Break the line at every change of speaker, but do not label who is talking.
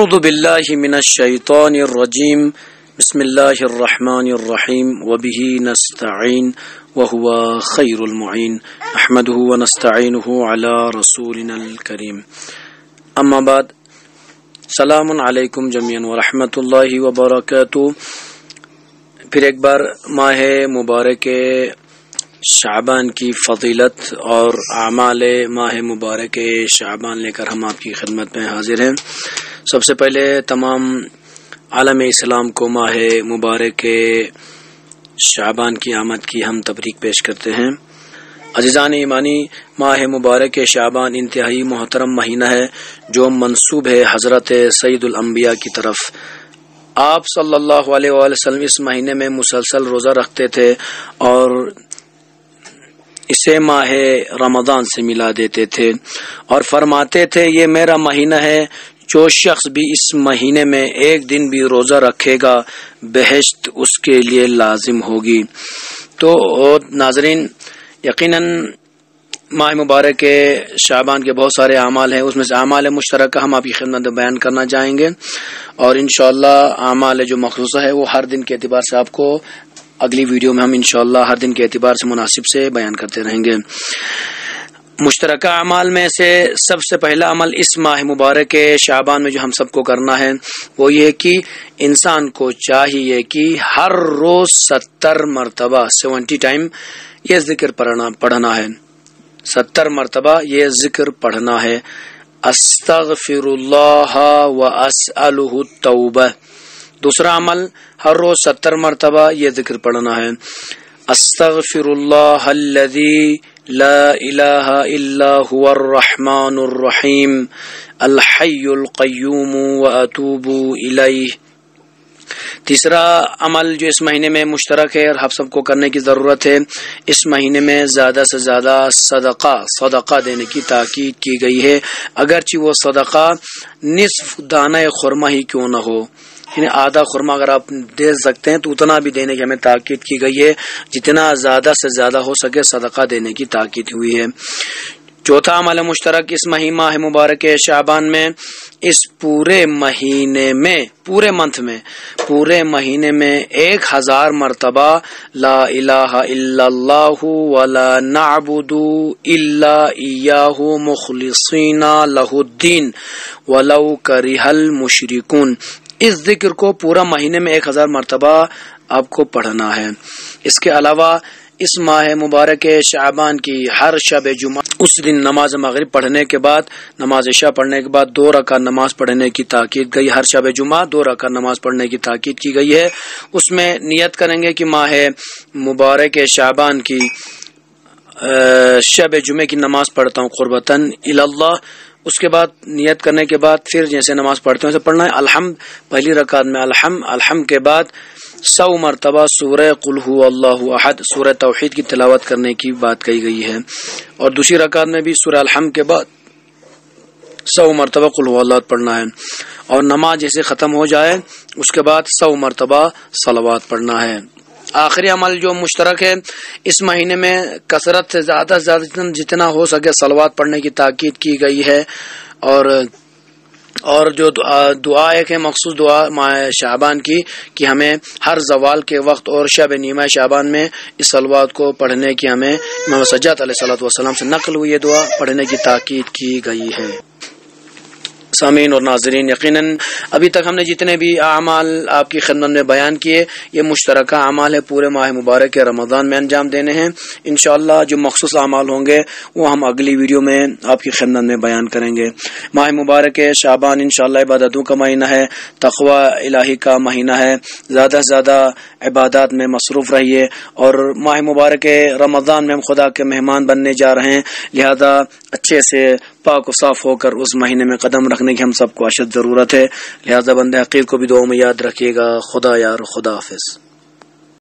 اعوذ باللہ من الشیطان الرجیم بسم اللہ الرحمن الرحیم وبہ نستعین وہو خیر المعین احمدہ ونستعینہ علی رسولنا الکریم اما بعد سلام علیکم جمیعا ورحمۃ اللہ وبرکاتہ۔ پھر ایک بار ماہ مبارک شعبان کی فضیلت اور اعمال ماہ مبارک شعبان لے کر ہم آپ کی خدمت میں حاضر ہیں۔ سب سے پہلے تمام عالم اسلام کو ماہ مبارک شعبان کی آمد کی ہم تبریک پیش کرتے ہیں۔ عزیزان ایمانی، ماہ مبارک شعبان انتہائی محترم مہینہ ہے جو منسوب ہے حضرت سید الانبیاء کی طرف۔ آپ صلی اللہ علیہ وآلہ وسلم اس مہینے میں مسلسل روزہ رکھتے تھے اور اسے ماہ رمضان سے ملا دیتے تھے اور فرماتے تھے یہ میرا مہینہ ہے، جو شخص بھی اس مہینے میں ایک دن بھی روزہ رکھے گا بہشت اس کے لیے لازم ہوگی۔ تو ناظرین، یقیناً ماہ مبارک کے شعبان کے بہت سارے اعمال ہیں، اس میں سے اعمال مشترکہ ہم آپ کی خدمت میں بیان کرنا چاہیں گے، اور انشاءاللہ اعمال جو مخصوصہ ہے وہ ہر دن کے اعتبار سے آپ کو اگلی ویڈیو میں ہم انشاءاللہ ہر دن کے اعتبار سے مناسب سے بیان کرتے رہیں گے۔ مشترکہ اعمال میں سے سب سے پہلا عمل اس ماہ مبارک کے شعبان میں جو ہم سب کو کرنا ہے وہ یہ کہ انسان کو چاہیے کہ ہر روز 70 مرتبہ 70 ٹائم یہ ذکر پڑھنا ہے، 70 مرتبہ یہ ذکر پڑھنا ہے، استغفر اللہ واسألہ التوبہ۔ دوسرا عمل ہر روز 70 مرتبہ یہ ذکر پڑھنا ہے، استغفر اللہ الذی لا الہ الا هو الرحمن الرحیم الحی القیوم واتوب الیہ۔ تیسرا عمل جو اس مہینے میں مشترک ہے اور ہم سب کو کرنے کی ضرورت ہے، اس مہینے میں زیادہ سے زیادہ صدقہ دینے کی تاکید کی گئی ہے، اگرچہ وہ صدقہ نصف دانہ خرمہ ہی کیوں نہ ہو، یعنی آدھا خرمہ اگر آپ دے سکتے ہیں تو اتنا بھی دینے کی ہمیں تاکید کی گئی ہے، جتنا زیادہ سے زیادہ ہو سکے صدقہ دینے کی تاکید ہوئی ہے۔ چوتھا عمل مشترک اس ماہ مبارک شعبان میں اس پورے مہینے میں 1000 مرتبہ لا الہ الا اللہ ولا نعبد الا ایاہ مخلصین لہ الدین ولو کرہ المشرکون۔ اس ذکر کو پورا مہینے میں 1000 مرتبہ آپ کو پڑھنا ہے۔ اس کے علاوہ اس ماہ مبارک شعبان کی ہر شب جمعہ اس دن نماز مغرب پڑھنے کے بعد، نماز عشاء پڑھنے کے بعد 2 رکعت نماز پڑھنے کی تاکید گئی، ہر شب جمعہ 2 رکعت نماز پڑھنے کی تاکید کی گئی ہے۔ اس میں نیت کریں گے کہ ماہ مبارک شعبان کی شب جمعے کی نماز پڑھتا ہوں قربتاً الی اللہ۔ اس کے بعد نیت کرنے کے بعد پھر جیسے نماز پڑھتے ہیں ویسے پڑھنا ہے۔ الحمد پہلی رکعت میں الحمد کے بعد 100 مرتبہ سورہ قل هو اللہ احد، سورہ توحید کی تلاوت کرنے کی بات کہی گئی ہے، اور دوسری رکعت میں بھی سورہ الحمد کے بعد 100 مرتبہ قل هو اللہ پڑھنا ہے، اور نماز جیسے ختم ہو جائے اس کے بعد 100 مرتبہ صلوات پڑھنا ہے۔ آخری عمل جو مشترک ہے اس مہینے میں کثرت سے زیادہ جتنا ہو سکے صلوات پڑھنے کی تاکید کی گئی ہے، اور جو دعا ایک ہے مخصوص دعا ماہ شعبان کی کہ ہمیں ہر زوال کے وقت اور شب نیمہ شعبان میں اس صلوات کو پڑھنے کی ہمیں امام سجاد علیہ السلام سے نقل ہوئی دعا پڑھنے کی تاکید کی گئی ہے۔ سامعین اور ناظرین، یقیناً ابھی تک ہم نے جتنے بھی اعمال آپ کی خدمت میں بیان کیے یہ مشترکہ اعمال ہے، پورے ماہ مبارک کے رمضان میں انجام دینے ہیں۔ انشاءاللہ جو مخصوص اعمال ہوں گے وہ ہم اگلی ویڈیو میں آپ کی خدمت میں بیان کریں گے۔ ماہ مبارک شعبان انشاءاللہ عبادتوں کا مہینہ ہے، تقوی الہی کا مہینہ ہے، زیادہ سے زیادہ عبادات میں مصروف رہیے، اور ماہ مبارک رمضان میں ہم خدا کے مہمان بننے جا رہے ہیں، لہذا اچھے سے پاک و صاف ہو کر اس مہینے میں قدم رکھنے کی ہم سب کو اشد ضرورت ہے، لہذا بندہ حقیر کو بھی دعاؤں میں یاد رکھیے گا۔ خدا یار، خدا حافظ۔